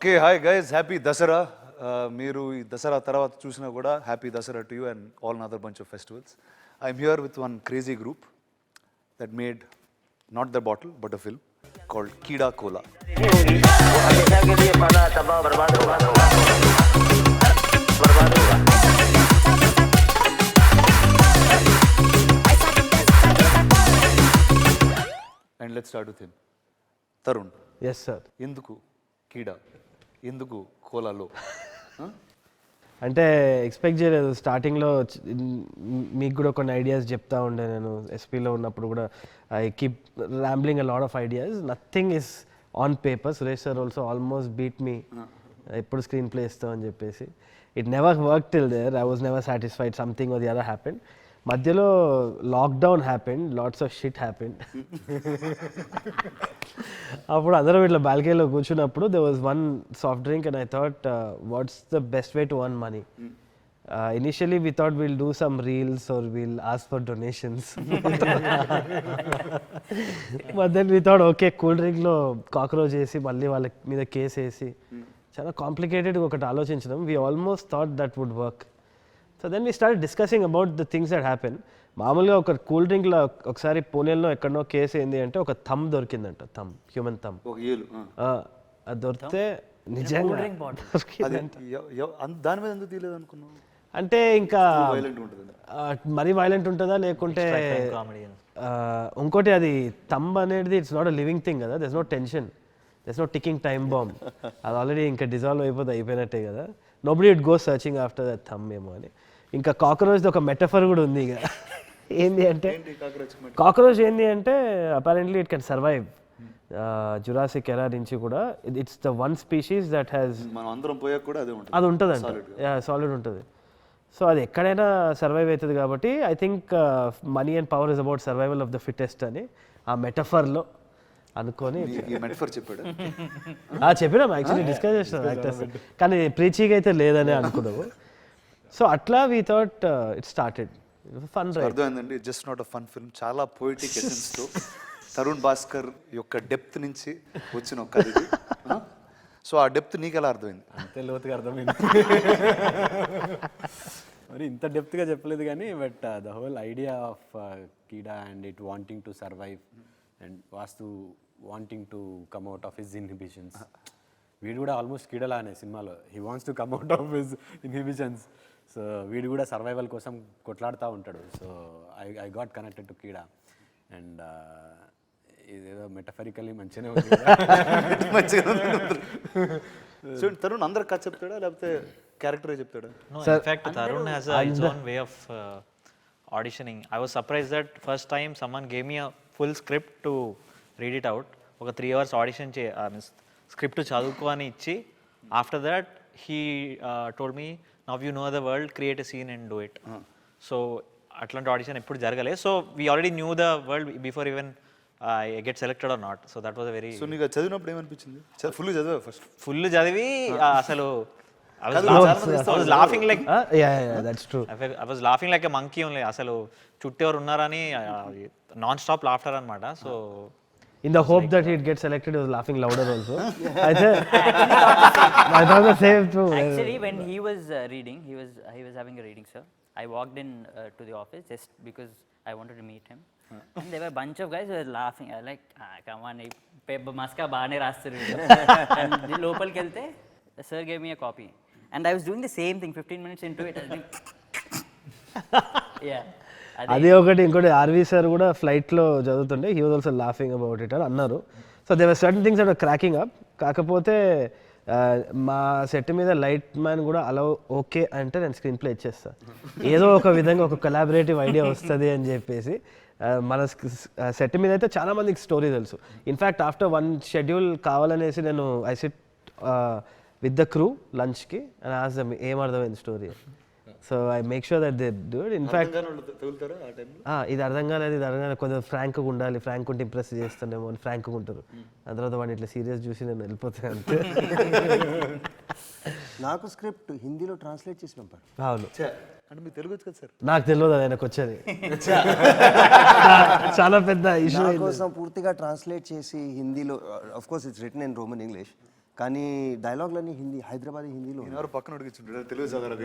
Okay hi guys, happy Dasara. మీరు ఈ దసరా తర్వాత చూసినా కూడా happy Dasara to you and all another bunch of festivals. I'm here with one crazy group that made not the bottle but a film called Keeda Cola. And let's start with him. Tharun. Yes sir. Enduku Keeda? Enduku Cola lo? అంటే expect చేయలేదు. స్టార్టింగ్లో మీకు కూడా కొన్ని ideas చెప్తా ఉండే. నేను ఎస్పీలో ఉన్నప్పుడు కూడా I keep rambling a lot of ideas. Nothing is on paper. Suresh sir also almost beat me ఎప్పుడు స్క్రీన్ ప్లే ఇస్తాం అని చెప్పేసి. It never work till there. I was never satisfied. Something or the other happened. మధ్యలో lockdown happened. Lots of shit happened. అప్పుడు అందరం ఇట్లా బాల్కనీలో కూర్చున్నప్పుడు there was one soft drink and I thought what's the best way to earn money. Initially we thought we'll do some reels or we'll ask for donations. But then we thought okay, cool డ్రింక్లో cockroach వేసి మళ్ళీ వాళ్ళ మీద case వేసి చాలా complicated ఒకటి ఆలోచించడం. We almost thought that would work. So then we started discussing about the things that happen. మామూలుగా ఒక కూల్ డ్రింక్లో ఒకసారి పూణేలో ఎక్కడనో కేసు ఏంది అంటే ఒక థమ్ దొరికిందంట. Thumb, human thumb. అది దొరికితే నిజంగా దాని మీద ఎందుకు తీయలేదు అనుకున్నావు? అంటే ఇంకా మరీ వైలెంట్ ఉంటుందా లేకుంటే ఇంకోటి అది థమ్ అనేది it's not a living thing కదా. There's no tension, there's no ticking time bomb. అది ఆల్రెడీ ఇంకా డిజాల్వ్ అయిపోయినట్టే కదా. Nobody it go searching after that thumb ఏమో అని. ఇంకా కాక్రోచ్ ఒక మెటఫర్ కూడా ఉంది. ఇక ఏంది అంటే కాక్రోచ్ ఏంది అంటే apparently it can survive. Jurassic ఎరా నుంచి కూడా it's the one species that has అది ఉంటుందంట. సాలిడ్ ఉంటుంది. సో అది ఎక్కడైనా సర్వైవ్ అవుతుంది కాబట్టి I think money and power is about survival of the fittest అని ఆ మెటఫర్లో అనుకొని చెప్పినాం. యాక్చువల్లీ డిస్కస్ చేసినాం యాక్టర్స్, కానీ ప్రీచీగా అయితే లేదని అనుకున్నాము. సో అట్లా we thought it started fun. అర్థమైందండి, just not a fun film. చాలా పోయిటిక్ ఎసెన్స్ తో తరుణ్ భాస్కర్ యొక్క డెప్త్ నుంచి వచ్చిన ఒక కథ. సో ఆ డెప్త్ నీకు ఎలా అర్థమైంది? అంతే లోతుగా అర్థమైంది. మరి ఇంత డెప్త్గా చెప్పలేదు కానీ but the whole idea of Keeda and it wanting to survive and Vasthu wanting to come out of his inhibitions. వీడు కూడా ఆల్మోస్ట్ కీడలా అనే సినిమాలో he wants to come out of his inhibitions. So వీడు కూడా సర్వైవల్ కోసం కొట్లాడుతూ ఉంటాడు. So I got connected to Keeda and ఇదేదో మెటఫరికల్లీ మంచిగానే ఉంది. సో తరుణ్ అందరికి కథ చెప్తాడా లేకపోతే క్యారెక్టరే చెప్తాడా? In fact Tarun has his own way of auditioning. I was surprised that first time someone gave me a full script to read it out. ఒక 3 hours audition script చదువుకో అని ఇచ్చి after that he told me now you know the world, create a scene and do it. So అట్లాంటి audition ఎప్పుడు జరగలేదు. So we already knew the world before even I get selected or not. So that was a very. So నీకు చదివినప్పుడు ఏమనిపించింది? Full చదివా? First full చదివి అసలు I was laughing like that's true. I was laughing like a monkey only. అసలు చుట్టూ ఎవరు ఉన్నారని నాన్ స్టాప్ లాఫ్టర్ అన్నమాట. So in the hope that he'd get selected, he was laughing louder also. I thought the same too. Actually when he was reading, he was having a reading, sir. I walked in to the office just because I wanted to meet him. And there were a bunch of guys who were laughing. I was like, come on, paper maska baane rastaru. And the lopalki velte the sir gave me a copy and I was doing the same thing 15 minutes into it. I think yeah. అది ఒకటి. ఇంకోటి RV sir కూడా ఫ్లైట్లో చదువుతుండే, he was also laughing about it అని అన్నారు. So they were certain things that were cracking up. కాకపోతే మా సెట్ మీద లైట్ మ్యాన్ కూడా అలా ఓకే అంటే నేను స్క్రీన్ ప్లే ఇచ్చేస్తాను. ఏదో ఒక విధంగా ఒక కొలాబరేటివ్ ఐడియా వస్తుంది అని చెప్పేసి. మన సెట్ మీద అయితే చాలా మందికి స్టోరీ తెలుసు. ఇన్ఫ్యాక్ట్ ఆఫ్టర్ 1 షెడ్యూల్ కావాలనేసి నేను I SIT with the crew లంచ్కి అండ్ ఆస్క్ దెమ్ ఏం అర్థమైంది story. So I make sure that they do it. In fact ఇది అర్థం కాలేదు, కొంచెం ఫ్రాంక్గా ఉండాలి, ఫ్రాంక్ ఉంటే ఇంప్రెస్ చేస్తానేమో అని ఫ్రాంక్గా ఉంటారు. ఆ తర్వాత వాడిని ఇట్లా సీరియస్ చూసి నేను వెళ్ళిపోతాను అంతే. నాకు స్క్రిప్ట్ హిందీలో ట్రాన్స్లేట్ చేసి పంపారు. అవును, అంటే మీకు తెలుగు వచ్చు కదా సార్? నాకు తెలియదు ఆయనకు వచ్చేది. చాలా పెద్ద ఇష్యూ కోసం పూర్తిగా ట్రాన్స్లేట్ చేసి హిందీలో, of course it's return in Roman English, కానీ డైలాగ్లన్నీ హిందీ, హైదరాబాదీ హిందీలో. ఎవరు పక్కన ఉడికించుంటారు తెలుగు చదవరు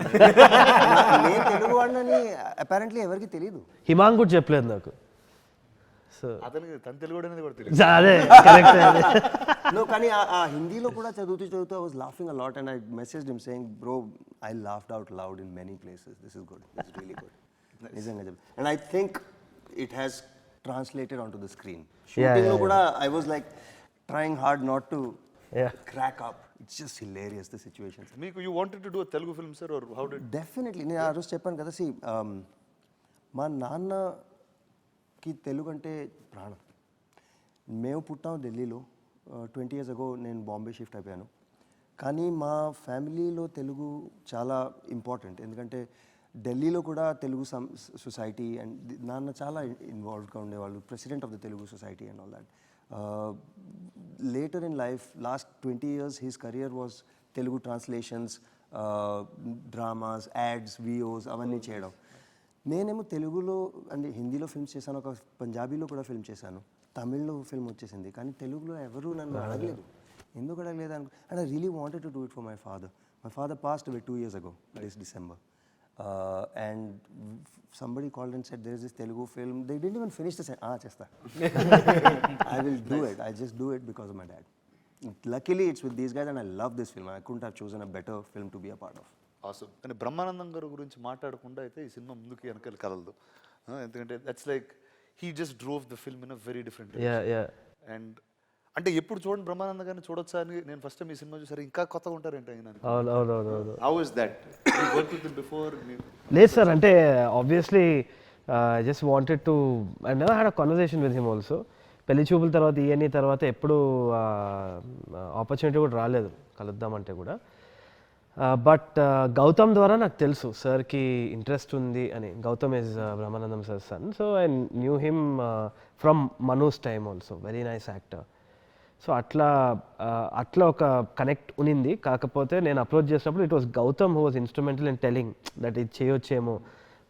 నేను తెలుగు వాడినని అపారెంట్లీ ఎవరికి తెలియదు. హిమాంగ్ కూడా చెప్పలేదు నాకు. సో అతనికి తన తెలుగు అనేది కూడా తెలియదు. అదే కరెక్ట్. No, కానీ ఆ హిందీలో కూడా చదువుతూ I was laughing a lot and I messaged him saying, bro, I laughed out loud in many places. This is good. This is really good. నిజంగా చెప్పు. And I think it has translated onto the screen. Shooting లో కూడా I was like trying hard not to crack up. It's just hilarious, the situations. మీకు you wanted to do a Telugu film, sir, or how did? Definitely. నేను ఆ రోజు చెప్పాను కదా, see, మా నాన్నకి తెలుగు అంటే ప్రాణం. మేము పుట్టాం ఢిల్లీలో. 20 years ago నేను బాంబే షిఫ్ట్ అయిపోయాను. కానీ మా ఫ్యామిలీలో తెలుగు చాలా ఇంపార్టెంట్. ఎందుకంటే ఢిల్లీలో కూడా తెలుగు సొసైటీ అండ్ నాన్న చాలా ఇన్వాల్వ్డ్గా ఉండేవాళ్ళు, president of the Telugu society and all that. Later in life, last 20 years, his career was Telugu translations, dramas, ads, VOs, అవంన్నీ చేయడం. నేనేమో తెలుగులో అంటే హిందీలో ఫిల్మ్స్ చేశాను, ఒక పంజాబీలో కూడా ఫిల్మ్ చేశాను, తమిళ్లో ఫిల్మ్ వచ్చేసింది. కానీ తెలుగులో ఎవరు నన్ను అడగలేదు. ఎందుకు అడగలేదు and I really wanted to do it for my father. My father passed away 2 years ago, this December. And somebody called and said there is this Telugu film. They didn't even finish the sentence. Chesta. I will do it. I just do it because of my dad. Luckily it's with these guys and I love this film. I couldn't have chosen a better film to be a part of. Awesome. కానీ బ్రహ్మానందం గారి గురించి మాట్లాడకుండా అయితే ఈ cinema ముందుకు వెనకాల కదలదు. ఎందుకంటే that's like he just drove the film in a very different way. And అంటే ఎప్పుడు చూడండి బ్రహ్మానందం గారిని చూడొచ్చా అని నేను ఫస్ట్ టైం ఈ సినిమా చూసారు, ఇంకా కొత్తగా ఉంటారేంటి ఆయన. అవును. How is that? You work with him before? లేదు సార్, అంటే obviously I just wanted to I never had a conversation with him also. పెళ్లి చూపుల తర్వాత ఈఎన్ఈ తర్వాత ఎప్పుడు ఆపర్చునిటీ కూడా రాలేదు కలుద్దామంటే కూడా. బట్ గౌతమ్ ద్వారా నాకు తెలుసు సార్కి ఇంట్రెస్ట్ ఉంది అని. Gautam is Brahmanandam sir son. So I knew him from Manu's time also, very nice actor. So అట్లా ఒక కనెక్ట్ ఉనింది. కాకపోతే నేను అప్రోచ్ చేసినప్పుడు it was Gautam who was instrumental in telling that ఇది చేయొచ్చేమో.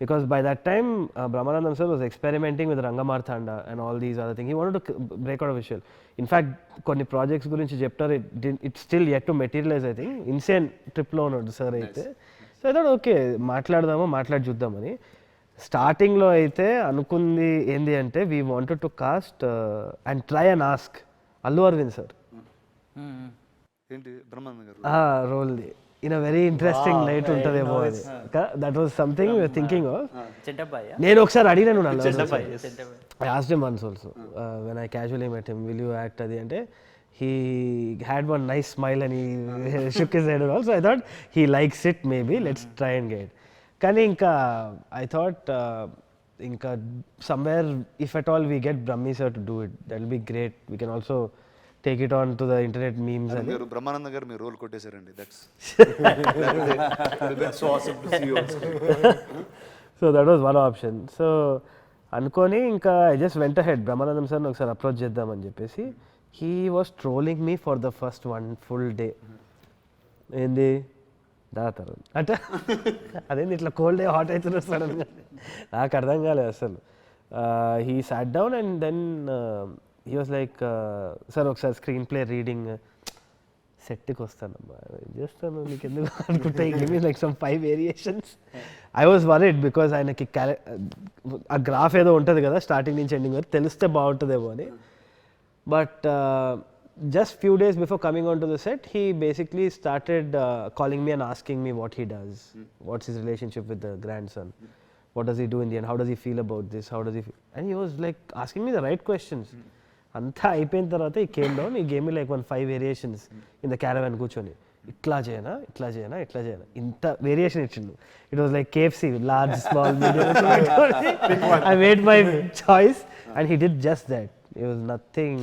Because by that time Brahmanandam sir was experimenting with Rangamarthanda and all these other thing. He wanted to break out visual. In fact కొన్ని projects గురించి చెప్తారు, it still yet to materialise. I think insane ట్రిప్లో ఉన్నాడు sir అయితే. So అయితే okay మాట్లాడి చూద్దామని. స్టార్టింగ్లో అయితే అనుకుంది ఏంది అంటే we wanted to cast and try and ask Allu Aravind sir ఏంటి బ్రహ్మానందం గారు role in a very interesting light ఉంటుందేమో అని. That was something we were thinking of. నేను ఒకసారి అడిగినాను I asked him once also when I casually met him, will you act అది అంటే he had one nice smile and he shook his head also. I thought he likes it, maybe let's try and get. కానీ ఇంకా I thought ఇంకా somewhere if at all we get Brahmi sir to do it, that will be great. We can also take it on to the internet memes. And మీరు బ్రహ్మానందం గారు మీరు role కొట్టేశారండి. That's so awesome to see you on screen. So that was one option. So అనుకొని ఇంకా I just went ahead, Brahmanandam సార్ని ఒకసారి approach చేద్దామని చెప్పేసి. He was trolling me for the first one full day. ఏంది తరుణ్ అంటే అదేంది ఇట్లా కోల్డ్ డే హాట్ అవుతున్నారు సడన్గా, నాకు అర్థం కాలేదు అసలు. He sat down and then he was like sir ఒకసారి స్క్రీన్ ప్లే రీడింగ్ సెట్కి వస్తానమ్మా చేస్తాను నీకు ఎందుకు అనుకుంటా. Give me like some 5 variations. I was worried because ఆయనకి ఆ గ్రాఫ్ ఏదో ఉంటుంది కదా స్టార్టింగ్ నుంచి ఎండింగ్ వరకు, తెలిస్తే బాగుంటుందేమో అని. But just few days before coming onto the set, he basically started calling me and asking me what he does, what's his relationship with the grandson, what does he do in the end, how does he feel about this, how does he feel? And he was like asking me the right questions. Anta అయిపోయిన తర్వాత he came down, he gave me like 5 variations in the caravan కూర్చొని, ఇట్లా చేయనా ఇంత variation ఇచ్చిండు. It was like KFC, large, small, medium. I made my choice and he did just that. It was nothing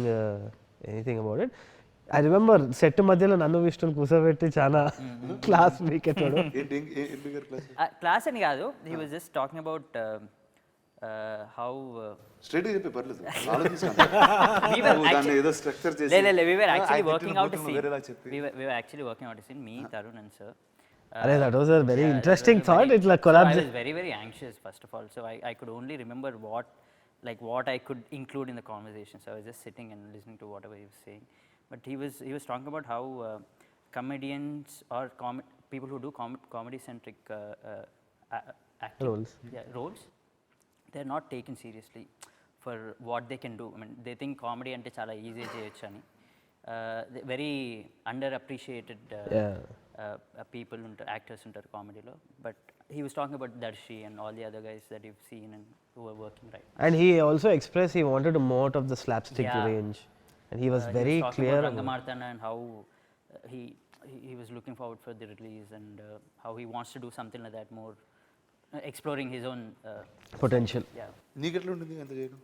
anything about it. I remember set మధ్యలో నన్ను విష్ణుని కూర్చోబెట్టి చాలా క్లాస్ వీకెట్టాడు. క్లాస్ అని కాదు, he was just talking about how straight చెప్పి పర్లేదు we were actually working out a scene. We were actually working out a scene, me, Tharun and sir. That was a very interesting thought. It's like collab. I was very anxious first of all, so I could only remember what I could include in the conversation. So I was just sitting and listening to whatever he was saying. but he was talking about how comedians or people who do comedy centric acting, roles, they're not taken seriously for what they can do. I mean, they think comedy ante chala easy cheyochu ani. Very underappreciated people actors ఉంటారు కామెడీలో. But he was talking about Darshi and all the other guys that you've seen and who are working right now. And he also expressed he wanted more of the slapstick range, and he was very he was talking clear about Rangamartana and how he was looking forward for the release, and how he wants to do something like that, more exploring his own potential. yeah. నీకు ఎట్లా ఉంటుంది అంత చేయడం?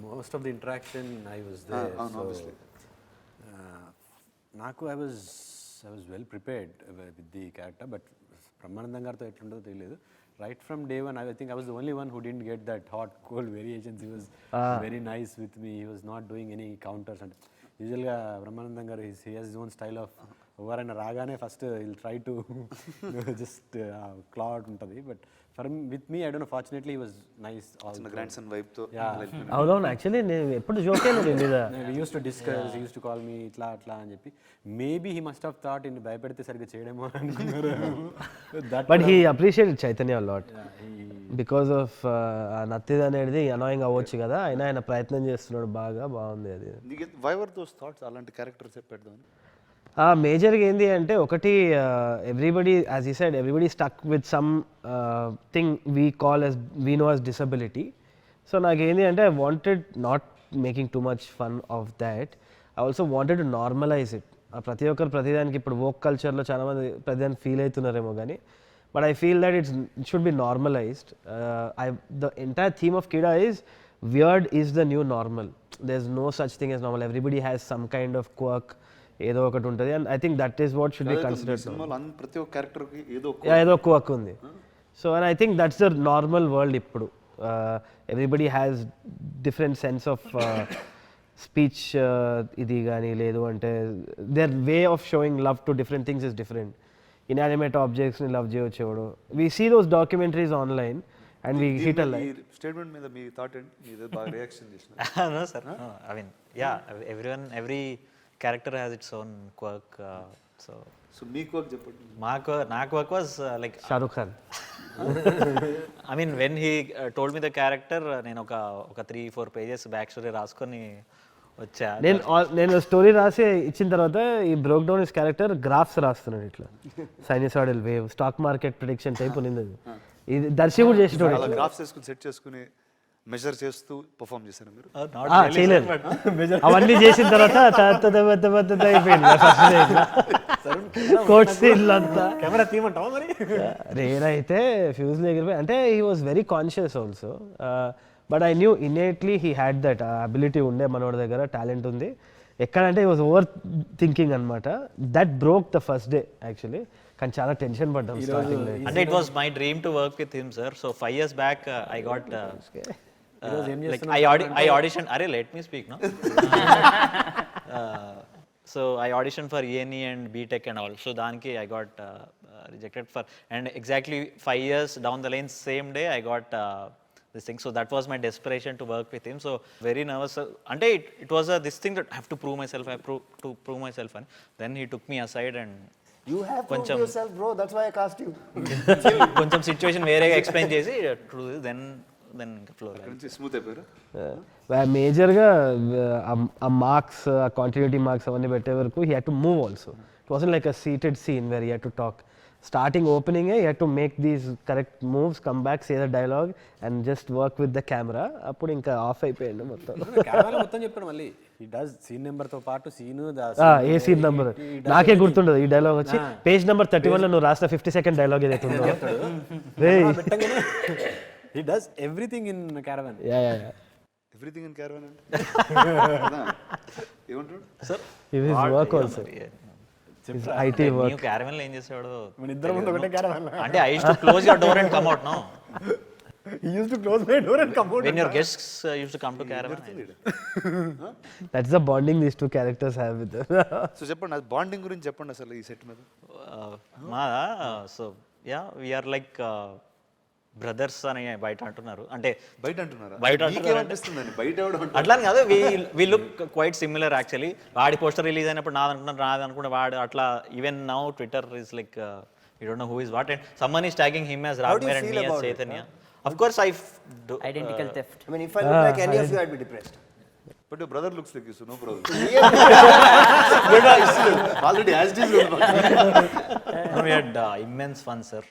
Most of the interaction I was there. So, obviously. నాకు I was well prepared with the character, but Brahmanandam గారితో ఎట్లుంటుందో తెలియదు. Right from day one, I think I was the only one who didn't get that hot cold variations. He was very nice with me. He was not doing any counters. And యూజువల్గా బ్రహ్మానందం గారు he has his own style of ఎవరైనా రాగానే first he'll try to just claw out ఉంటుంది. But with me, I don't know, fortunately he was nice. చిన్న grand son vibe తో. అవునవును, actually నేను ఎప్పుడు జోక్ అయినా మీద We used to discuss, he used to call me ఇట్లా అట్లా అని చెప్పి. Maybe he must have thought ఇన్ని భయపెడితే సరిగ్గా చేయడేమో అనుకున్నారు. But he appreciated Chaitanya lot because of నత్తిది అనేది అనాయింగ్ అవ్వచ్చు కదా, అయినా ఆయన ప్రయత్నం చేస్తున్నాడు, బాగుంది అది. నీకు వై వర్ దోస్ థాట్స్ అలాంటి క్యారెక్టర్స్ పెడదాం? మేజర్గా ఏంటి అంటే ఒకటి, ఎవ్రీబడి యాజ్ ఈ side everybody stuck with some thing we know as disability. So నాకేంటి అంటే I wanted not making too much fun of that, I also wanted to normalise it. ప్రతి ఒక్కరు ప్రతిదానికి ఇప్పుడు వోక్ కల్చర్లో చాలామంది ప్రతిదానికి ఫీల్ అవుతున్నారేమో కానీ, but I feel that it should be normalised. The entire theme of Keeda is weird is the new normal. There's no such thing as normal. Everybody has some kind of quirk, ఏదో ఒకటి ఉంటుంది, and I think that is what should be considered. సినిమాలో ప్రతి ఒక్క character కి ఏదో quirk ఉంది. So and I think that's the normal world ఇప్పుడు. Everybody has different sense of speech, ఇది కానీ లేదు అంటే their way of showing love to different things is different. Inanimate ఆబ్జెక్ట్స్ని లవ్ చేయవచ్చు ఎవడు. We see those documentaries online and we hit a like. Statement మీద మీ థాట్ ఏంటి? మీది బాగా రియాక్షన్ చేసిన. No sir, no, I mean yeah, every character has its own quirk, so మీకు ఒక చెప్పండి. నా quirk was like Shahrukh Khan. I mean when he told me the character, నేను ఒక 3-4 pages బ్యాక్ స్టోరీ రాసుకొని వచ్చా. నేను స్టోరీ రాసి ఇచ్చిన తర్వాత ఈ broke down is character graphs రాస్తున్నాడు, ఇట్లా sinusoidal wave, stock market prediction type ఉన్నది. ఇది దర్శి కూడా చేసేటోడు. అలా గ్రాఫ్స్ చేసుకుని సెట్ చేసుకుని మెజర్ చేస్తూ పర్ఫామ్ చేశారు మీరు? చేయలేదు. అవన్నీ చేసిన తర్వాత అయిపోయింది కోట్ సీన్లు అంతా. కెమెరా తీయమంటావా మరి? నేనైతే ఫ్యూజ్లో ఎగిరిపోయి, అంటే he was very conscious also, but I knew innately he had that ability ఉండే, మనోడి దగ్గర టాలెంట్ ఉంది. ఎక్కడంటే హీ వాజ్ ఓవర్ థింకింగ్ అనమాట. That broke the first day actually. కానీ చాలా టెన్షన్ పడ్డాం స్టార్టింగ్ లో. అంటే it was my dream to work with him sir. So 5 years back I got like I auditioned. Arey, let me speak, no? So I auditioned for E&E and BTech and all. So daniki I got rejected for, and exactly 5 years down the line, same day I got this thing. So that was my desperation to work with him. So very nervous. Ante it was this thing that I have to prove myself. To prove myself. And then he took me aside and You have proved yourself, bro. That's why I cast you. కొంచెం situation వేరేగా explain చేసి then flow నుంచి smooth అయిపోయారు. మేజర్గా ఆ marks, ఆ continuity marks అవన్నీ పెట్టే వరకు he had to move also. It wasn't like a seated scene where he had to talk. Starting ఓపెనింగే he had to make these correct moves, come back, say the dialogue and just work with the camera. అప్పుడు ఇంకా of అయిపోయాడు మొత్తం. Camera మొత్తం చెప్పాడు మళ్ళీ. He does scene నెంబర్తో పాటు సీను, ఏ సీన్ నెంబర్ నాకే గుర్తుండదు. ఈ డైలాగ్ వచ్చి పేజ్ నెంబర్ 31లో నువ్వు రాసిన 50-second డైలాగ్ ఏదైతే ఉందో. He does everything in Caravan. Yeah. Everything in Caravan అంటే ఏమంటాడు sir? His work also. His IT work. New caravan లో ఏం చేసేవాడు? మన ఇద్దరం ముందు ఒకటే caravan. అంటే I used to close your door and come out, no? He used to close my door and come out. When your guests used to come to caravan. That's the bonding these two characters have with them. So చెప్పండి, అది bonding గురించి చెప్పండి అసలు ఈ set మీద. మా so yeah, we are like brothers అని బయట అంటున్నారు, అంటే బయట అంటున్నారా? బయట అంటున్నారు. మీకేమనిపిస్తుందండి బయట ఎవడు అంటున్నారు? అట్లా అని కాదు, we look quite similar actually. వాడి పోస్టర్ రిలీజ్ అయినప్పుడు నాది అనుకుంటే వాడు అట్లా, even now Twitter is like you don't know who is what, and someone is tagging him as రాఘవేర్ and me as Chaitanya. Of course, Identical theft. I mean, if I look like any of you, I'd be depressed. But your brother looks like you, so no problem. Already as it is. we had immense fun, sir.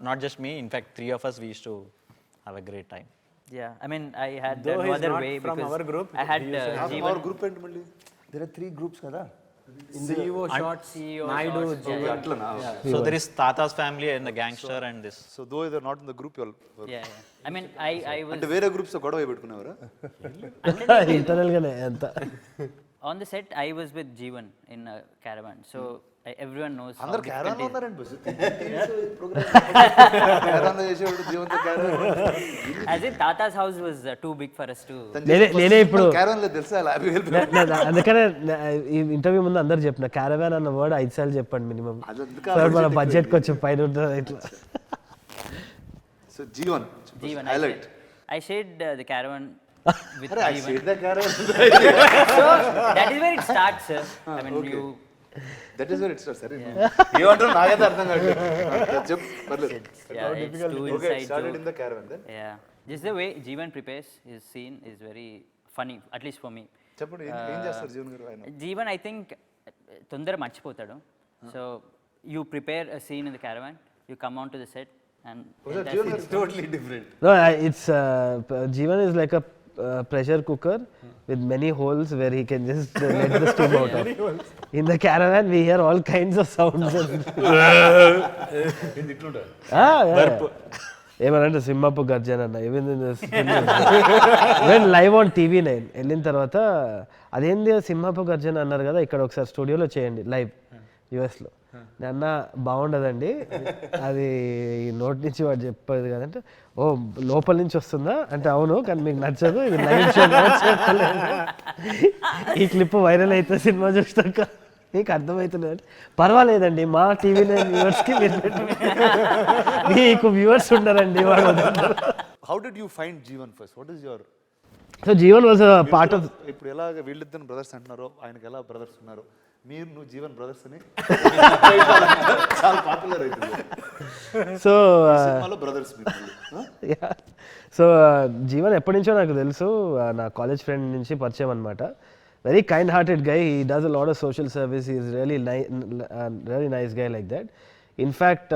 Not just me, in fact, 3 of us, we used to have a great time. Yeah, I mean, I had Though no he's other not way from because our group, I had Our group and Malli. There are 3 groups, kada? CEO shots, CEO Naidu, shots, Jivan. Atlana. So there is Tata's family and the gangster and this. So though they're not in the group, you're. Yeah. I mean, I was అంటే వేరే groups తో గొడవ పెట్టుకునేవారా? ఇంటర్నల్గానే అంత. on the set. I was with Jeevan in a caravan, so everyone knows. how అందరు difficult caravan it is. ఉన్నారండి bus. Caravan చేసేవాడు జీవంతో caravan. As in Tata's house was too big for us to. నేనే ఇప్పుడు caravan లేదు తెలుసా? అలా help. అందుకనే ఈ ఇంటర్వ్యూ ముందు అందరు చెప్పిన క్యారవాన్ అన్న వర్డ్ 5 సార్లు చెప్పండి మినిమం. సార్ మన బడ్జెట్ కొంచెం పైన ఉంటుంది ఇట్లా. So Jeevan Jeevan, highlight. I shared the caravan with అరే I Jeevan. Said the caravan. So that is where it starts, sir. I mean, you. That is where it starts. సరే ఏమంటారు నాకైతే అర్థం కావట్లేదు. చెప్పు పర్లేదు. Yeah, it's too okay inside started joke. In the caravan then. Yeah, just the way Jeevan prepares his scene is very funny, at least for me. చెప్పండి ఏం చేస్తారు జీవన్ గారు ఆయన? Jeevan, I think, తొందర మర్చిపోతాడు. So you prepare a scene in the caravan, you come on to the set, and Jeevan గారు totally different. No, it's Jeevan is like a pressure cooker with many holes where he can just let the steam out of. In the caravan, we hear all kinds of sounds. ఏమనంటే సింహపు గర్జన అన్న even live on TV9 వెళ్ళిన తర్వాత అదేంది సింహపు గర్జన అన్నారు కదా, ఇక్కడ ఒకసారి స్టూడియోలో చేయండి లైవ్ యూఎస్లో. అన్న బాగుండదండి అది నోటి నుంచి వాడు చెప్పేది కదంటే, ఓ లోపల నుంచి వస్తుందా అంటే అవును, కానీ మీకు నచ్చదు, ఇది లైవ్ షో ఈ క్లిప్ వైరల్ అయితే సినిమా చూస్తాక మీకు అర్థమవుతుంది అంటే, పర్వాలేదండి మా TV9 వ్యూవర్స్కి మీకు వ్యూవర్స్ ఉండరండి వాడు. How did you find Jeevan first? What is your? So Jeevan was part of. ఇప్పుడు ఎలాగ వీళ్ళిద్దరు బ్రదర్స్ అంటున్నారో ఆయనకి ఎలా బ్రదర్స్ ఉన్నారు, మీరు నువ్వు జీవన్ బ్రదర్స్ అని చాలా పాపులర్ అవుతుంది సో సినిమాలో బ్రదర్స్ మీరు. సో జీవన్ ఎప్పటి నుంచో నాకు తెలుసు, నా కాలేజ్ ఫ్రెండ్ నుంచి పరిచయం అనమాట. Very kind hearted guy, he does a lot of social service, he is really nice guy like that. In fact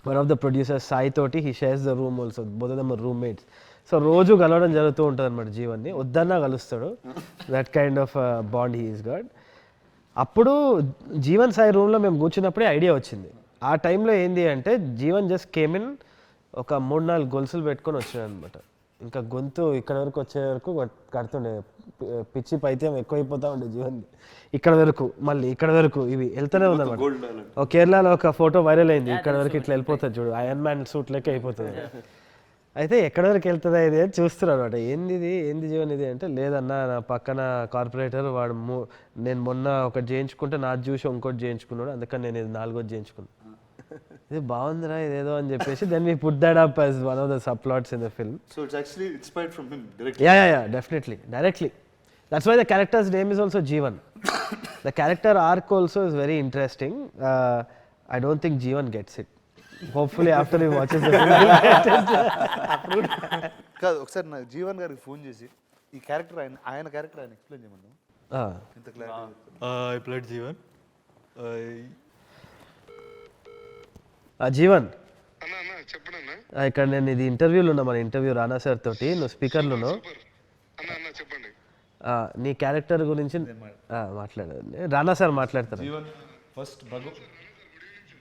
one of the producers Sai తోటి he shares the room also, both of them are roommates. So రోజు కలవడం జరుగుతూ ఉంటుంది అనమాట జీవన్ని, వద్దన్నా కలుస్తాడు. That kind of bond he is god. అప్పుడు జీవన్ సాయి రూమ్లో మేము కూర్చున్నప్పుడే ఐడియా వచ్చింది. ఆ టైంలో ఏంది అంటే జీవన్ జస్ట్ కేమ్ ఇన్, ఒక 3-4 గొలుసులు పెట్టుకొని వచ్చాడు అనమాట. ఇంకా గొంతు ఇక్కడ వరకు వచ్చే వరకు కడుతుండే, పిచ్చి పైత్యం ఎక్కువైపోతూ ఉండే జీవన్. ఇక్కడ వరకు మళ్ళీ ఇక్కడ వరకు ఇవి వెళ్తూనే ఉందన్నమాట. కేరళలో ఒక ఫోటో వైరల్ అయింది, ఇక్కడ వరకు ఇట్లా వెళ్ళిపోతుంది చూడు, ఐరన్ మ్యాన్ సూట్ లెక్క అయిపోతుంది. అయితే ఎక్కడి వరకు వెళ్తుందా ఇది అని చూస్తున్నారు అనమాట. ఏంది జీవన్ ఇది అంటే, లేదన్నా నా పక్కన కార్పొరేటర్ వాడు నేను మొన్న ఒకటి చేయించుకుంటే నాది చూసి ఇంకోటి చేయించుకున్నాడు, అందుకని నేను ఇది 4వ చేయించుకున్నాను. ఇది బాగుందిరా ఇదేదో అని చెప్పేసి then we put that up as one of the sub plots in the film. So it's actually inspired from him directly. Yeah, definitely, directly. That's why the character's name is also Jeevan. The character arc also is very interesting. I don't think Jeevan gets it. Hopefully after he watches the film he'll get it. కాదు, ఒకసారి నాకు జీవన్ గారికి phone చేసి ఈ character ఆయన character ఆయన explain చేయమన్నాం. ఇంత clarity. I played Jeevan. Jeevan ఇక్కడ నేను ఇది ఇంటర్వ్యూలో ఉన్నా, మన ఇంటర్వ్యూ రానా సార్ తోటి, నువ్వు స్పీకర్లో ఉన్నావు. నీ క్యారెక్టర్ గురించి మాట్లాడారు, రానా సార్ మాట్లాడతారు. Jeevan first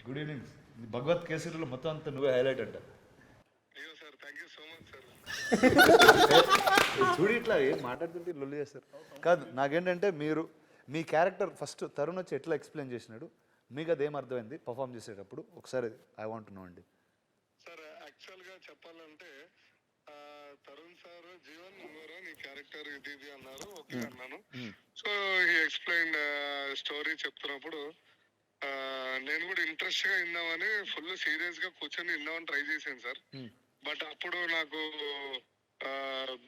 good evening. Bhagavanth కేసరిలో మొత్తం అంతా నువ్వే హైలైట్ అంట. చూడు ఇట్లా ఏం మాట్లాడుతుంటే లొల్లి చేస్తారు. కాదు, నాకేంటంటే మీరు మీ క్యారెక్టర్ ఫస్ట్ తరుణ్ వచ్చి ఎట్లా ఎక్స్ప్లెయిన్ చేసినాడు, మీకు అదేం అర్థమైంది పర్ఫామ్ చేసేటప్పుడు, ఒకసారి ఐ వాంట్ టు నో అండి. సార్ యాక్చువల్గా చెప్పాలంటే తరుణ్ సార్ జీవన్ నువ్వరా నీ క్యారెక్టర్ ఇది అన్నారు, ఓకే అన్నాను. సో హీ ఎక్స్ప్లెయిన్ స్టోరీ చెప్తున్నప్పుడు నేను కూడా ఇంట్రెస్ట్ గా విందామని ఫుల్ సీరియస్ గా కూర్చొని విందామని ట్రై చేశాను సార్. బట్ అప్పుడు నాకు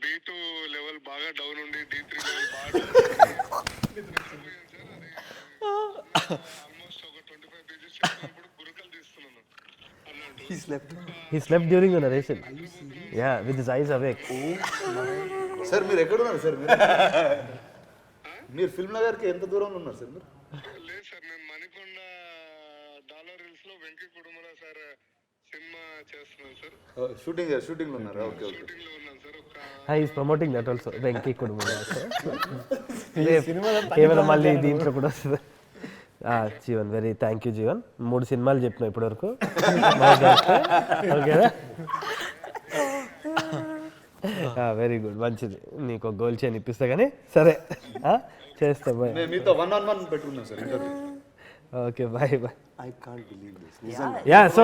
B2 లెవెల్ బాగా డౌన్ ఉండి D3 లెవెల్ బాగా ఆల్మోస్ట్ ఒక 25 పేజెస్ ఇప్పుడు గురుకలు తీస్తున్నాను అన్నట్టు. He slept during the narration. Yeah, with his eyes awake. Sir మీరు ఎక్కడున్నారు సార్? మీరు ఫిల్మ్ నగర్కి ఎంత దూరంలో ఉన్నారు సార్ మీరు? లేదు సార్, నేను మణికొండ డాలర్ హిల్స్ లో వెంకీ కుటుంబరావు సార్ సినిమా చేస్తున్నాను సార్. షూటింగ్లో ఉన్నారు. Okay okay. షూటింగ్ లో ఉన్నాను sir. He is promoting that also. Venky కుటుంబం. ఏమైనా మళ్ళీ దీంట్లో కూడా వస్తుంది. Jeevan, very thank you Jeevan. 3 సినిమాలు చెప్పినా ఇప్పటివరకు. ఓకేనా? వెరీ గుడ్, మంచిది. నీకు గోల్ చేయని ఇప్పిస్తా కానీ సరే చేస్తా. బాయ్. మీతో 1-on-1 పెట్టుకున్నాం sir interview. Okay, bye bye. I can't believe this. Yeah, so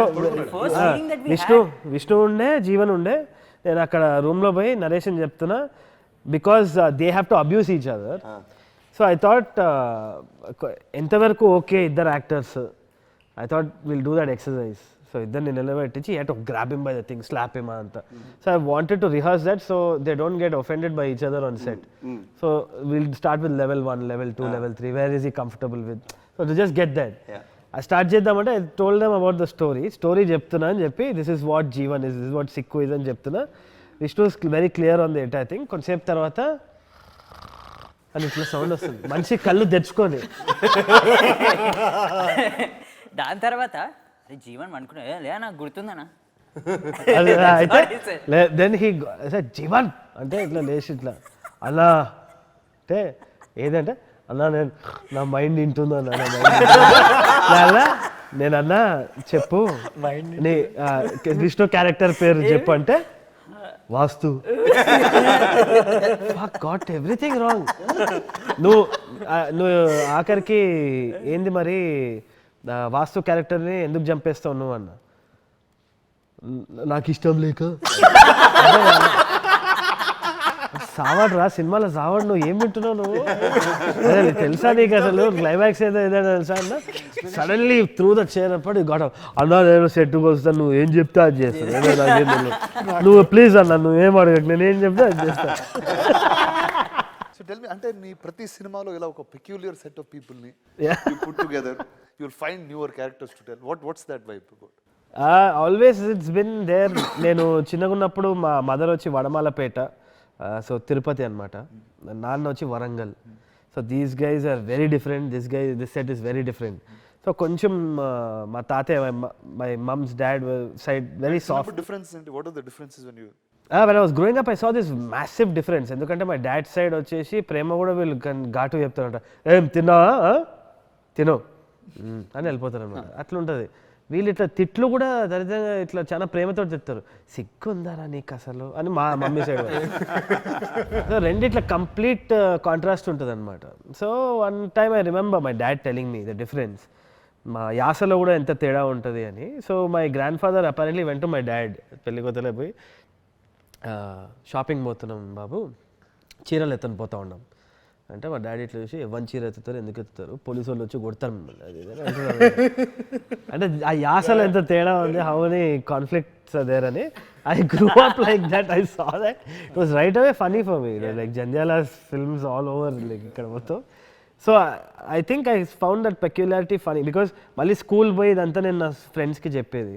Vishnu ఉండే, జీవన్ ఉండే. నేను అక్కడ రూమ్లో పోయి నరేషన్ చెప్తున్నా because they have to abuse each other. So I thought ఎంతవరకు ఓకే ఇద్దరు actors, I thought will do that exercise. So ఇద్దరిని నిలబెట్టించి you have to grab him by the thing, slap him అంతా. So I wanted to rehearse that so they don't get offended by each other on set. So will start with level 1, level 2, level 3. Where is he comfortable with? So to just get that. I start చేద్దామంటే I told them about the story చెప్తున్నా అని చెప్పి, this is what Jeevan is, this is what Sikku is అని చెప్తున్నా. Vishnu is very clear on the entire thing. కొంతసేపు తర్వాత అని ఇట్లా సౌండ్ వస్తుంది, మనిషి కళ్ళు తెచ్చుకొని. దాని తర్వాత జీవన్ అనుకున్నా లే నాకు గుర్తుందనా. అయితే దెన్ హీ జీవన్ అంటే ఇట్లా లేచి ఇట్లా అలా అంటే ఏదంటే అన్నా నేను నా మైండ్ వింటుందా అన్నా, నేను అన్నా చెప్పు నీ విష్ణు క్యారెక్టర్ పేరు చెప్పు అంటే వాస్తు. Got everything wrong. నువ్వు ఆఖరికి ఏంది మరి వాస్తు క్యారెక్టర్ని ఎందుకు చంపేస్తావు నువ్వు అన్న. నాకు ఇష్టం లేక. సావాడు రా సినిమాలో, సావాడు. నువ్వు ఏం వింటున్నావు నువ్వు? తెలుసా నీకు అసలు క్లైమాక్స్ ఏదో ఏదైనా తెలుసా అన్న? సడన్లీ త్రూ ద చైర్ అప్పుడు గొడవ అన్నా, నేను సెట్కి వస్తాను, నువ్వు ఏం చెప్తే అది చేస్తాను. నువ్వు ప్లీజ్ అన్న, నువ్వేం అడగకు, నేను ఏం చెప్తే అది చేస్తాను. సో టెల్ మీ, అంటే నీ ప్రతి సినిమాలో ఇలా ఒక పెక్యులియర్ సెట్ ఆఫ్ పీపుల్ని put together, you will find newer characters to tell. What's that vibe about? Always it's been there. నేను చిన్నగా ఉన్నప్పుడు మా మదర్ వచ్చి వడమాలపేట, సో తిరుపతి అనమాట. నాన్న వచ్చి Warangal. So these guys are very different. This set is very different. So కొంచెం మా తాతయ్య, my mom's dad side very soft. Difference ఏంటి? What are the differences when you when I was growing up I saw this massive difference. ఎందుకంటే మా dad side వచ్చేసి ప్రేమ కూడా వీళ్ళు ఘాటు చెప్తారంట, ఏం తిన్నావా తినో అని వెళ్ళిపోతారు అనమాట. అట్లా ఉంటుంది. వీళ్ళు ఇట్లా తిట్లు కూడా దరిద్రంగా ఇట్లా చాలా ప్రేమతో తిడతారు. సిగ్గుందారా నీకు అసలు అని మా మమ్మీ సైడ్. సో రెండు ఇట్లా కంప్లీట్ కాంట్రాస్ట్ ఉంటుంది అనమాట. So one time I remember my dad telling me the difference, మా యాసలో కూడా ఎంత తేడా ఉంటుంది అని. So my grand father apparently వెంట మై డాడ్ పెళ్లి కొత్తలో పోయి, షాపింగ్ పోతున్నాం బాబు, చీరలు ఎత్తని పోతా ఉన్నాం అంటే మా డాడీ ఇట్లా చూసి, ఎవరి చీర ఎత్తుతారు, ఎందుకు ఎత్తుతారు, పోలీసు వాళ్ళు వచ్చి కొడతారు మిమ్మల్ని అది అంటే ఆ యాసలో ఎంత తేడా ఉంది, how many conflicts are there అని. I grew up like that. I saw that. It was right away funny for me, like Jandhyala films all over like ఇక్కడ మొత్తం. So I think I found that peculiarity funny because మళ్ళీ school పోయి ఇదంతా నేను నా ఫ్రెండ్స్కి చెప్పేది.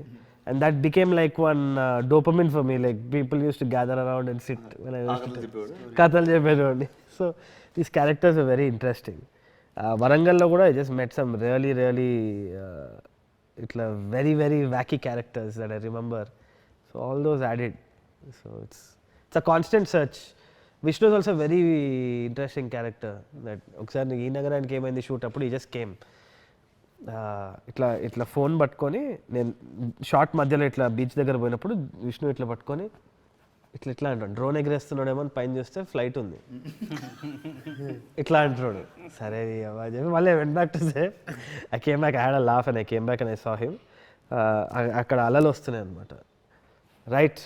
And that became like one dopamine for me. Like people used to gather around and sit when I used to kathal cheppedodi. So these characters are very interesting. Warangal lo kuda I just met some really itla very wacky characters that I remember. So all those added. So it's a constant search. Vishnu is also a very interesting character. That okkasari ee nagaraniki emaindi shoot appudu he just came. ఇట్లా phone పట్టుకొని, నేను short మధ్యలో ఇట్లా beach దగ్గర పోయినప్పుడు విష్ణు ఇట్లా పట్టుకొని ఇట్లా అంటాడు, డ్రోన్ ఎగరేస్తున్నాడేమో అని పైన చూస్తే ఫ్లైట్ ఉంది ఇట్లా అంటున్నాడు. సరే అవ్వ చెప్పి మళ్ళీ వెంట back to say I came back, I had a laugh and I came back and I saw him. అక్కడ అలలు వస్తున్నాయి అనమాట. రైట్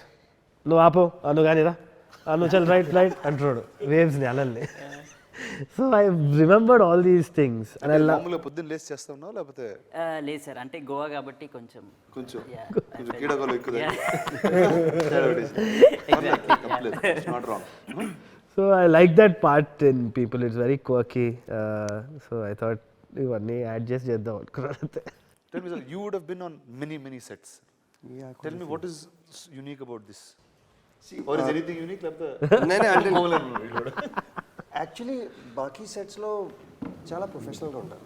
నువ్వు ఆపు, నువ్వు కానీ రా, నువ్వు చల్ రైట్ అంటున్నాడు వేవ్స్ని, అలల్ని. So I remembered all these things and I మామూలుగా పొద్దున్న లేచి చేస్తా ఉన్నావు లేకపోతే లేదు సార్, అంటే గోవా కాబట్టి కొంచెం కొంచెం yeah, కొంచెం కీడగోలు ఎక్కువ not wrong. So I like that part in people, it's very quirky. So I thought ఇవన్నీ అడ్జస్ట్ చేద్దాం అనుకున్నాను. Tell me, sir, you would have been on many sets. Yeah, Tell me what is unique about this? Or is anything unique? Actually బాకీ సెట్స్లో చాలా ప్రొఫెషనల్గా ఉంటారు.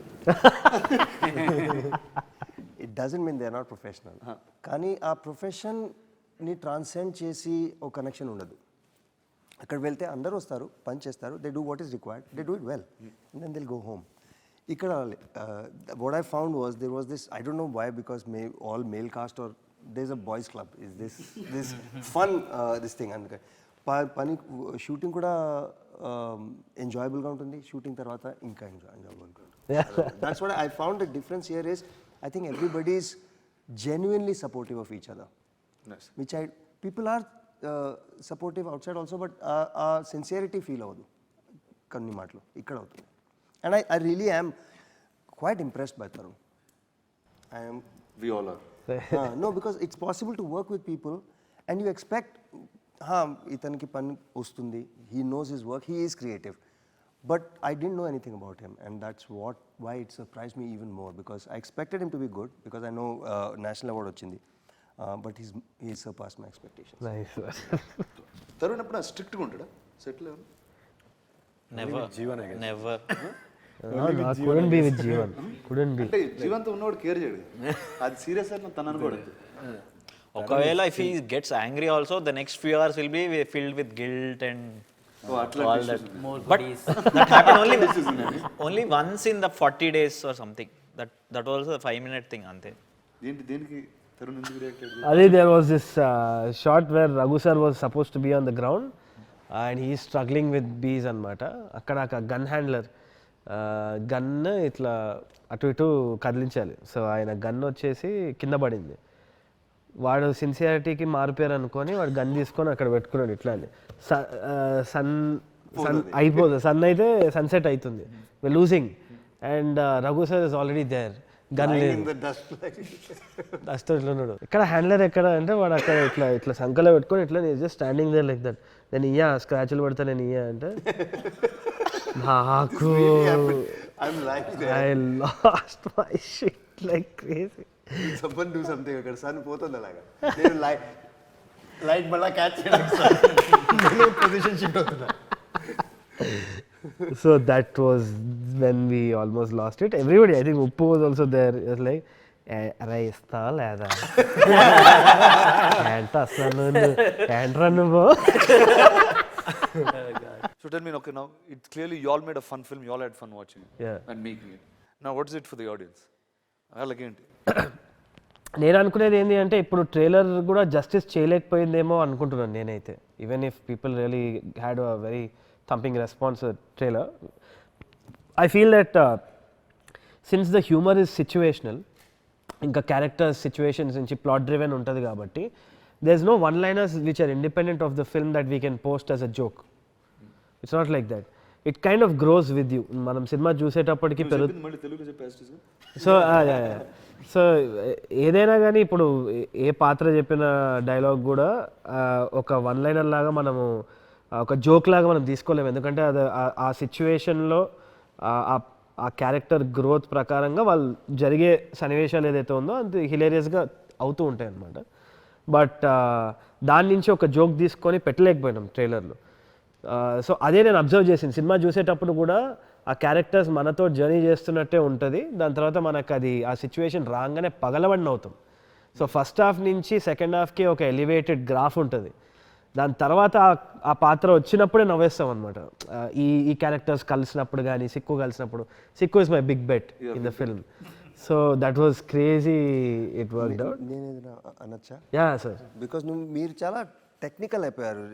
It doesn't mean they are not professional, కానీ ఆ ప్రొఫెషన్ని transcend చేసి ఒక connection ఉండదు. అక్కడ వెళ్తే అందరూ వస్తారు, పని చేస్తారు, they do what is required, they do it well, and then they'll go home. ఇక్కడ what I found was there was this, I don't know why, because all male cast or there's a boys club, is this fun this thing, and pani shooting kuda enjoyable ga untundi, shooting tarvata inka enjoyable ga untundi. That's what I found. The difference here is I think everybody is genuinely supportive of each other. Nice. Which people are supportive outside also, but sincerity feel avadu kanni maatlo ikkada avutundi. And I really am quite impressed by Tharun. We all are. No, because it's possible to work with people and you expect, itaniki pan ostundi, he knows his work, he is creative. But I didn't know anything about him, and that's why it surprised me even more, because I expected him to be good, because I know national award ochindi. But he surpassed my expectations. Nice. Tharun apna strict ga untada set lo? Never. couldn't be with Jeevan, couldn't be. అంటే జీవంతో ఉన్నవాడు care చేయడు, అది serious అని తను అనుకోడు. ఒకవేళ if he gets angry also the next few hours will be filled with guilt and all that. But that happened only once in the 40 days or something. That was a 5-minute thing ante. దేనికి తరుణ్ ఎందుకు react అయ్యాడు? Adi, there was this shot where Raghu sir was supposed to be on the ground and he is struggling with bees అన్నమాట. అక్కడ ఒక gun handler gun ఇట్లా అటు ఇటు కదిలించాలి. So ఆయన గన్ వచ్చేసి కింద పడింది. వాడు సిన్సియారిటీకి మారిపోయారు అనుకొని వాడు గన్ తీసుకొని అక్కడ పెట్టుకున్నాడు ఇట్లా అని. సన్ అయిపోతుంది, సన్ అయితే సన్సెట్ అవుతుంది, losing, and Raghu sir is already there, gun లేదు, డస్ట్ ఇట్లా ఉన్నాడు. ఇక్కడ హ్యాండ్లర్ ఎక్కడ అంటే వాడు అక్కడ ఇట్లా ఇట్లా సంకలో పెట్టుకొని ఇట్లా just standing there like that. నేను ఇయ్యా స్క్రాచ్లు పడతా, నేను ఇయ్యా అంటే నాకు I lost my shit like crazy. Someone do something అక్కడ సన్ పోతుంది అలాగా, నేను లైట్ మళ్ళీ క్యాచ్ చేయడానికి పొజిషన్ షిఫ్ట్ అవుతున్నా. So that was when we almost lost it. Everybody, I think Uppu was also there. It was like, అరే ఇస్తా లేదా ఏంట అసలు ఏంట్రా నువ్వు. So tell me, okay, now it's clearly you all made a fun film, you all had fun watching it. Yeah. And making it. Now what is it for the audience? అలాగేంటి? నేను అనుకునేది ఏంటి అంటే ఇప్పుడు ట్రైలర్ కూడా justice చేయలేకపోయిందేమో అనుకుంటున్నాను నేనైతే. Even if people really had a very thumping response trailer, I feel that since the humour is situational, ఇంకా క్యారెక్టర్స్ సిచ్యువేషన్స్ నుంచి ప్లాట్ డ్రివెన్ ఉంటుంది కాబట్టి there is no one liners which are independent of the film that we can post as a joke. It's not like that. It kind of grows with you. మనం సినిమా చూసేటప్పటికి మళ్ళీ తెలుగు చెప్పేసి. So ఏదైనా కానీ ఇప్పుడు ఏ పాత్ర చెప్పిన డైలాగ్ కూడా ఒక వన్ లైనర్ లాగా మనము ఒక జోక్ లాగా మనం తీసుకోలేము, ఎందుకంటే అది ఆ సిచ్యువేషన్లో ఆ క్యారెక్టర్ గ్రోత్ ప్రకారంగా వాళ్ళు జరిగే సన్నివేశాలు ఏదైతే ఉందో అంత హిలేరియస్గా అవుతూ ఉంటాయి అన్నమాట. బట్ దాని నుంచి ఒక జోక్ తీసుకొని పెట్టలేకపోయినాం ట్రైలర్లో. సో అదే నేను అబ్జర్వ్ చేసింది. సినిమా చూసేటప్పుడు కూడా ఆ క్యారెక్టర్స్ మనతో జర్నీ చేస్తున్నట్టే ఉంటుంది, దాని తర్వాత మనకు అది ఆ సిచ్యువేషన్ రాగానే పగలబడిన అవుతాం. సో ఫస్ట్ హాఫ్ నుంచి సెకండ్ హాఫ్కి ఒక ఎలివేటెడ్ గ్రాఫ్ ఉంటుంది, దాని తర్వాత ఆ పాత్ర వచ్చినప్పుడే నవ్వేస్తాం అనమాట. ఈ క్యారెక్టర్స్ కలిసినప్పుడు కానీ సిక్కు కలిసినప్పుడు. Sikku is my big bet in the film. So that was crazy, it worked out. నేను ఏదైనా అనొచ్చా? Yeah sir. బికాస్ మీరు చాలా టెక్నికల్ అయిపోయారు,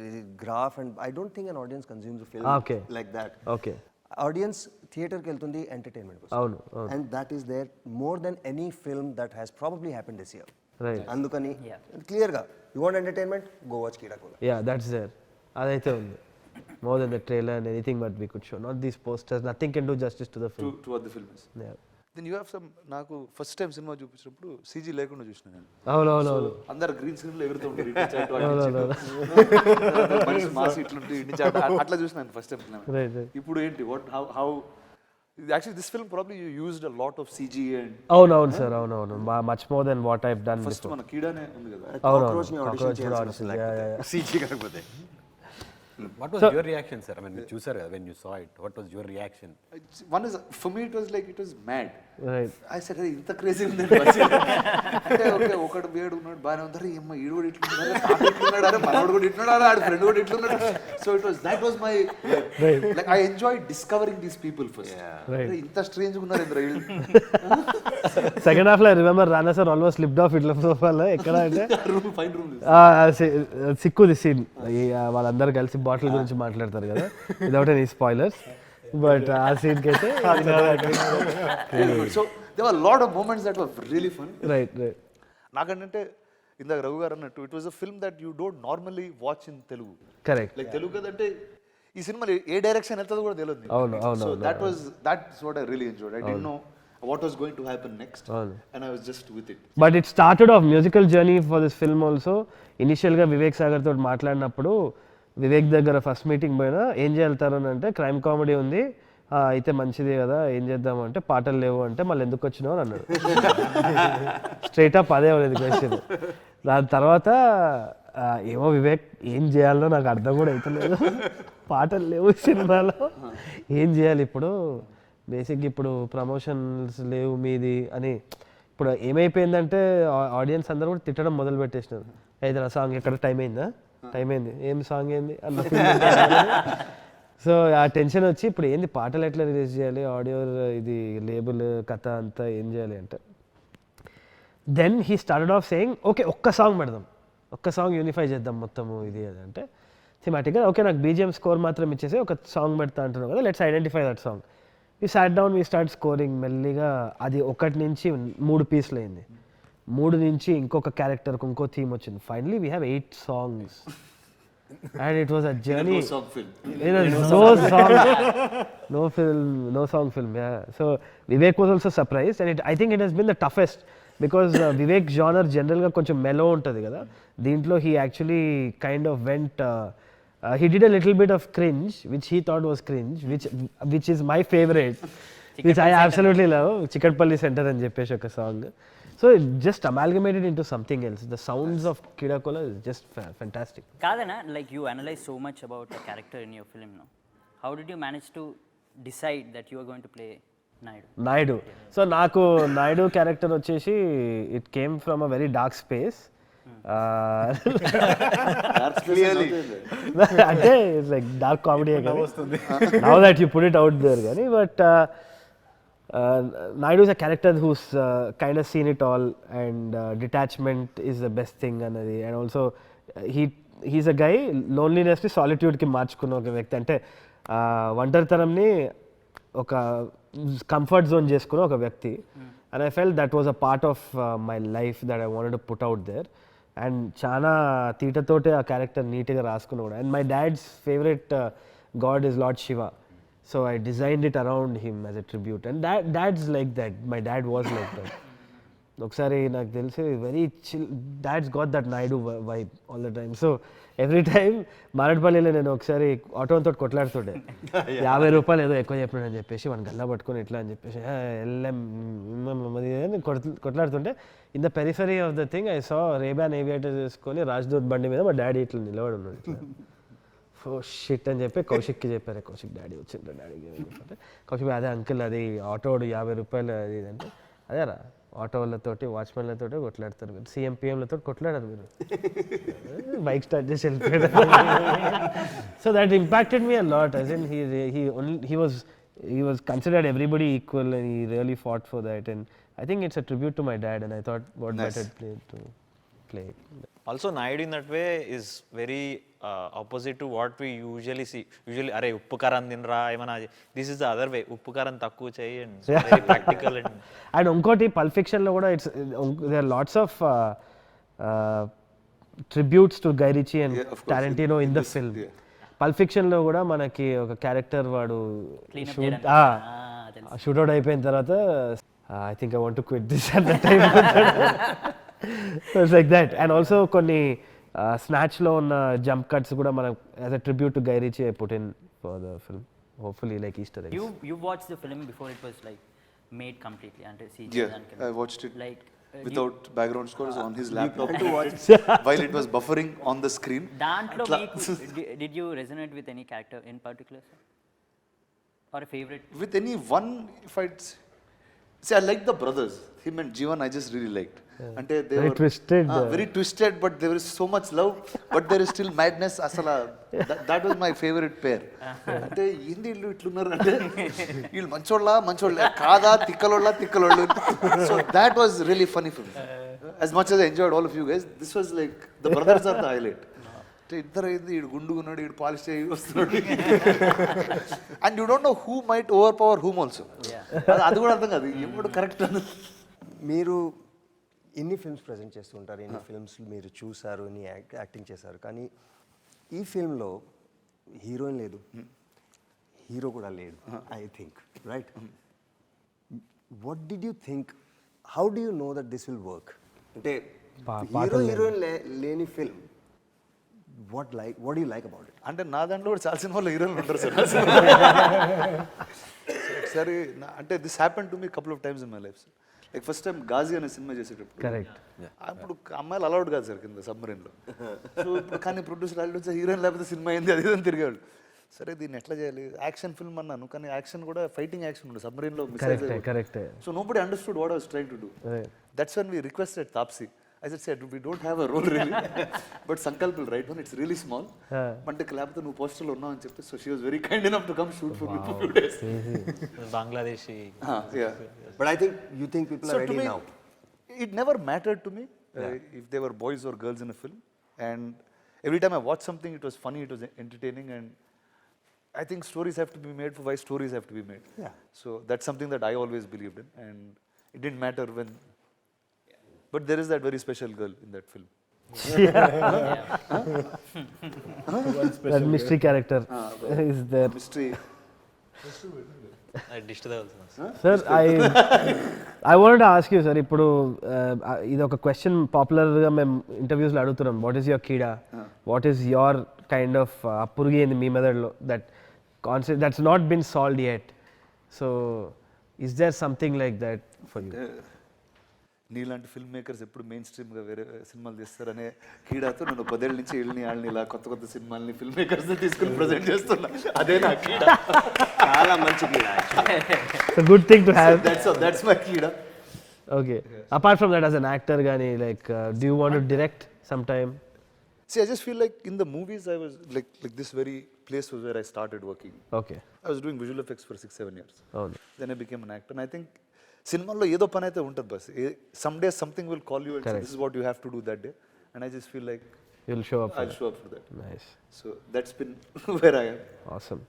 graph, and I don't think an audience consumes film like that. Okay. Audience థియేటర్కి వెళ్తుంది entertainment కోసం. అవును. And that is there more than any film that has probably happen this year. Right. అందుకని క్లియర్గా you want entertainment, go watch Keeda Cola. Yeah that's there. అదైతే ఉంది. more than the trailer and anything what we could show. Not these posters, nothing can do justice to the film. to what the film is. Yeah. Then you have some, నాకు first time cinema చూపించినప్పుడు CG లేకుండా చూసిన నేను. అవునవునవును. అందరు green screen లో ఎగురుతూ ఉంటారు, ఇటు నుంచి అటు, అటు నుంచి ఇటు. మనిషి మాస్ ఇట్లుంటే ఇటు నుంచి అటు, అట్లా చూసినాను ఫస్ట్ టైం. Right, right. ఇప్పుడు ఏంటి, what how actually this film probably you used a lot of CG and అవునవును సార్, అవునవును. Much more than what I've done first before. మన కీడానే ఉంది కదా. కాక్రోచ్ ని ఆడిషన్ Cockroach చేయాల్సి audition, వస్తుంది yeah, yeah. CG కాకపోతే. What was your reaction, sir? I mean, చూసారు కదా, when you saw it, what was your reaction? One is, for me it was like, it was mad. Right. I said, "Hey, ఇంత crazy ఉంది అంటే okay ఒకడు వేడు ఉన్నాడు బాగానే ఉంది, అరే అమ్మ ఈడు కూడా ఇట్లున్నాడు, అరే తాత ఇట్లున్నాడు, అరే మనోడు కూడా ఇట్లున్నాడు, అరే ఆడి ఫ్రెండ్ కూడా ఇట్లున్నాడు." So it was, that was my like, I enjoy discovering these people first. అరే ఇంత స్ట్రేంజ్ ఉన్నారు ఇంద్ర వీళ్ళు. Second half లో I remember Rana sir almost slipped off ఇట్లా సోఫాలో. ఎక్కడ అంటే ఫైన్ రూమ్ సిక్కుది సీన్, వాళ్ళందరూ కలిసి బాటిల్ గురించి మాట్లాడతారు కదా, వితౌట్ ఎనీ స్పాయిలర్స్. బట్ ఆ సీన్కి అయితే so there were a lot of moments that were really fun. Right right. నాకంటే ఇందాక రఘు గారు అన్నట్టు, it was a film that you don't normally watch in Telugu. Correct. Like Telugu కదంటే ఈ సినిమా ఏ డైరెక్షన్ వెళ్తుందో కూడా తెలియదు. అవును, అవును, so that's what I really enjoyed. I didn't know what was going to happen next, and I was just with it. But it started off musical journey for this film also. ఇనిషియల్గా వివేక్ సాగర్ తోటి మాట్లాడినప్పుడు, వివేక్ దగ్గర first meeting పోయినా, ఏం చేయాలి అని అంటే, crime comedy ఉంది అయితే మంచిదే కదా, ఏం చేద్దాం అంటే, పాటలు లేవు అంటే, మళ్ళీ ఎందుకు వచ్చినావు అని అన్నాడు. స్ట్రైట్ అప్ అదే అనేది క్వశ్చన్. దాని తర్వాత ఏమో వివేక్ ఏం చేయాలో నాకు అర్థం కూడా అవుతలేదు, పాటలు లేవు సినిమాలో, ఏం చేయాలి ఇప్పుడు, బేసిక్గా ఇప్పుడు ప్రమోషన్స్ లేవు మీది అని. ఇప్పుడు ఏమైపోయిందంటే ఆడియన్స్ అందరూ కూడా తిట్టడం మొదలు పెట్టేసినారు. అయితే ఆ సాంగ్ ఎక్కడ టైం అయిందా, టైం అయింది, ఏం సాంగ్ ఏంది అన్న. సో ఆ టెన్షన్ వచ్చి, ఇప్పుడు ఏంది పాటలు ఎట్లా రిలీజ్ చేయాలి, ఆడియో ఇది లేబుల్ కథ అంతా ఏం చేయాలి అంటే, then he started off saying, okay ఒక్క సాంగ్ పెడదాం, ఒక్క సాంగ్ యూనిఫై చేద్దాం మొత్తము ఇది అది అంటే, థిమాటిక్గా ఓకే నాకు బీజిఎం స్కోర్ మాత్రం ఇచ్చేసి ఒక సాంగ్ పెడతా అంటున్నావు కదా, let's identify that song. We sat down, we start scoring. మెల్లిగా అది 1 నుంచి 3 పీస్లు అయింది, 3 నుంచి ఇంకొక క్యారెక్టర్కి ఇంకో థీమ్ వచ్చింది. Finally we have 8 songs. And it was a journey. No song film. It was no song, no film, no song film. Yeah. So Vivek was also surprised, and I think it has been the toughest because Vivek genre general ga koncham mellow untadi kada. Deentlo he actually kind of went. He did a little bit of cringe, which he thought was cringe, which is my favorite, which I absolutely love. Chikatpalli Center and చెప్పేసి ఒక song. So it just amalgamated into something else. The sounds of Keeda Kola is just fantastic. Kadana, like you analyze so much about a character in your film now. How did you manage to decide that you are going to play Naidu? So నాకు Naidu character వచ్చేసి, it came from a very dark space. Clearly. అంటే it's like dark comedy. Now that you put it out there, కానీ but Naidu is a character who's kind of seen it all, and detachment is the best thing anadi. And also he's a guy loneliness ని solitude కి మార్చుకున్న ఒక వ్యక్తి. అంటే ఒంటరితనంని ఒక comfort zone చేసుకున్న ఒక వ్యక్తి. And I felt that was a part of my life that I wanted to put out there. And చాలా తీటతోటే ఆ క్యారెక్టర్ నీట్గా రాసుకున్నాడు. And my dad's favorite god is Lord Shiva. So I designed it around him as a tribute, and dad's like that. My dad was like that. ఒకసారి నాకు తెలిసి very chill, dad's got that Naidu vibe all the time. So every time మారడ్పల్లిలో నేను ఒకసారి ఆటోతో కొట్లాడుతుండే, 50 రూపాయలు ఏదో ఎక్కువ చెప్పినాడని చెప్పేసి వాడిని గల్లా పట్టుకొని ఇట్లా అని చెప్పేసి కొట్లాడుతుంటే, in the periphery of the thing I saw Ray-Ban aviator చేసుకొని రాజ్దూత్ బండి మీద మా డాడీ ఇట్లా నిలబడి ఉన్నాడు. ఇట్లా ఓ షిట్ అని చెప్పి కౌశిక్కి చెప్పారు. కౌశిక్ డాడీ వచ్చిండ్రు, డాడీకి చెప్పంటే కౌశిక్ అదే అంకుల్ అది ఆటోడు 50 రూపాయలు అది అంటే, అదేరా ఆటోలతోటి వాచ్మెన్లతోటి కొట్లాడతారు మీరు, సిఎంపిఎంలతో కొట్లాడారు మీరు, బైక్ స్టార్ట్ చేసి వెళ్ళిపోయాడు. So that impacted me a lot. As in he was considered everybody equal, and he really fought for that, and I think it's a tribute to my dad, and I thought what better play to play. Also Naidu in that way is very opposite to what we usually see. Usually are uppu karam dinra emana, this is the other way, uppu karam takku cheyi, and very practical. And unkoti Pulp Fiction lo kuda there are lots of tributes to Guy Ritchie and Tarantino in the film. Pulp ఫిక్షన్లో కూడా మనకి ఒక character వాడు Clean up shoot- చేయడానికి. Shootout అయిపోయిన తర్వాత I think I want to quit this at that time it's like that. And also కొన్ని స్నాచ్లో ఉన్న జంప్ కట్స్ కూడా మనం as a tribute to Guy Ritchie I put in for the film, hopefully like Easter eggs. You watched the film before it was like made completely అంటే CG Yeah, దానికి I watched it like without background scores on his laptop while it was buffering on the screen. దాంట్లో మీకు did you resonate with any character in particular sir? Or a favorite? With any one, if I'd see, I like the brothers, him and Jeevan. I just really liked. Ante they Very were twisted. very twisted, but there is so much love, but there is still madness. Asala, that was my favorite pair. Ante hindi illu itlunar ante illu mancholla kaada tikkalollu. So that was really funny for me. As much as I enjoyed all of you guys, this was like the brothers are the highlight. ఇద్దరు అయింది, ఈడు గుండుకున్నాడు, ఈడు polish చేయి వస్తున్నాడు. And you don't know who might over power whom also. అది కూడా అర్థం కాదు, ఎప్పుడు కరెక్ట్ అన్నది. మీరు ఎన్ని ఫిల్మ్స్ ప్రజెంట్ చేస్తుంటారు, ఎన్ని ఫిల్మ్స్ మీరు చూసారు, ఎన్ని యాక్టింగ్ చేశారు, కానీ ఈ ఫిల్మ్లో హీరోయిన్ లేదు, హీరో కూడా లేడు I think, right? What did you think, how do you know that this will work? అంటే హీరోయిన్ లేని film, what do you like about it? అంటే నా దాంట్లో కూడా చాలా సినిమాలో హీరోయిన్లు ఉంటారు సార్. ఒకసారి అంటే this happen to me couple of times in my life. Like first time Ghazi అనే సినిమా చేసేటప్పుడు కరెక్ట్, అప్పుడు అమ్మాయిలు అలౌడ్ కాదు సార్ కింద సబ్మరీన్లో. సో ఇప్పుడు కానీ ప్రొడ్యూసర్ వాళ్ళు వచ్చి హీరోయిన్ లేకపోతే సినిమా అయింది అది అని తిరిగేవాళ్ళు. సరే దీన్ని ఎట్లా చేయాలి, యాక్షన్ ఫిల్మ్ అన్నాను, కానీ యాక్షన్ కూడా ఫైటింగ్ యాక్షన్ ఉంటుంది సబ్మరీన్లో. Correct. So nobody understood what I was trying to do. That's when we requested Taapsee. I said, we don't have a role really, but Sankalp will write one. It's really small. But లేకపోతే నువ్వు పోస్టర్లో ఉన్నావు అని చెప్తే, so she was very kind enough to come shoot for me for a few days. Bangladeshi. Yeah. But I think you think people are ready now. It never mattered to me if they were boys or girls in a film. And every time I watched something, it was funny, it was entertaining, and I think stories have to be made for why stories have to be made. Yeah. So that's something that I always believed in, and it didn't matter when. But there is that very special girl in that film. That mystery character is there. Mystery. Dish to the also. Sir, I wanted to ask you, sir, ఇప్పుడు ఇది ఒక question పాపులర్గా మేము ఇంటర్వ్యూస్లో అడుగుతున్నాం. What is your Keeda, what is your kind of పురుగు ఏంది మీ మెథడ్లో that concept that's not been solved yet. So is there something like that for you? నీలాంటి ఫిల్మ్ మేకర్స్ ఎప్పుడు మెయిన్ స్ట్రీమ్గా వేరే సినిమాలు తీస్తారనే కీడాతో నేను 10 ఏళ్ళ నుంచి వాళ్ళని ఇలా కొత్త సినిమాలని ఫిల్మ్ మేకర్స్ తీసుకుని ప్రజెంట్ చేస్తున్నా. అదే నా కీడా. చాలా మంచి కీడా. It's a good thing to have. That's my కీడా. Okay. Apart from that, as an actor, Gani, like, do you want to direct sometime? See, I just feel like in the movies I was like this very place was where I started working. Okay. I was doing visual effects for 6-7 years. Oh. Then I became an actor, and I think సినిమాల్లో ఏదో పని అయితే ఉంటుంది bus. Some day something will call you and this is what you have to do that day, and I just feel like You'll show up. I'll show up for that. Nice. So that's been where I am. Awesome.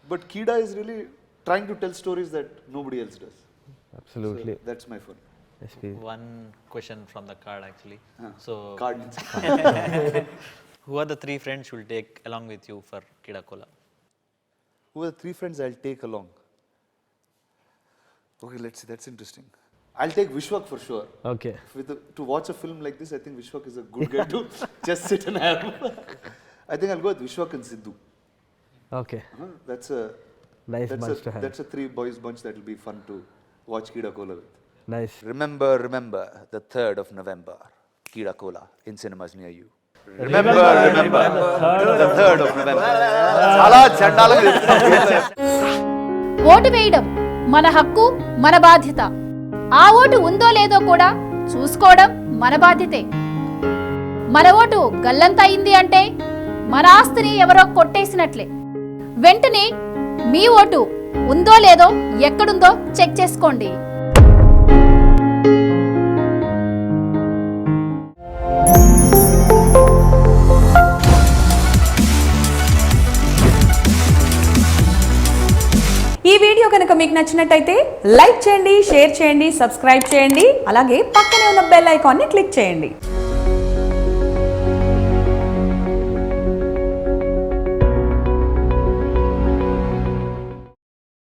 But Keeda is really trying to tell stories that nobody else does. Absolutely. So that's my fun. SP. One question from the card actually. So Card. who are the 3 friends you will take along with you for Keeda Kola? Who are the 3 friends I'll take along? Okay, let's see. That's interesting. I'll take Vishwak for sure. Okay. To watch a film like this, I think Vishwak is a good guy to just sit and have. I think I'll go with Vishwak and Sidhu. Okay. That's a Nice bunch to have. That's a 3 boys bunch that will be fun to watch Keeda Kola with. Nice. Remember, the 3rd of November, Keeda Kola in cinemas near you. Remember, the 3rd of November. Chala chandalam. Vote వేయడం మన హక్కు, మన బాధ్యత. ఆ vote ఉందో లేదో కూడా చూసుకోవడం మన బాధ్యతే. మన ఓటు గల్లంత అయింది అంటే మన ఆస్తిని ఎవరో కొట్టేసినట్లే. వెంటనే మీ ఓటు ఉందో లేదో ఎక్కడుందో చెక్ చేసుకోండి. ఈ వీడియో కనుక మీకు నచ్చినట్టయితే లైక్ చేయండి, షేర్ చేయండి, సబ్స్క్రైబ్ చేయండి. అలాగే పక్కనే ఉన్న బెల్ ఐకాన్ని క్లిక్ చేయండి.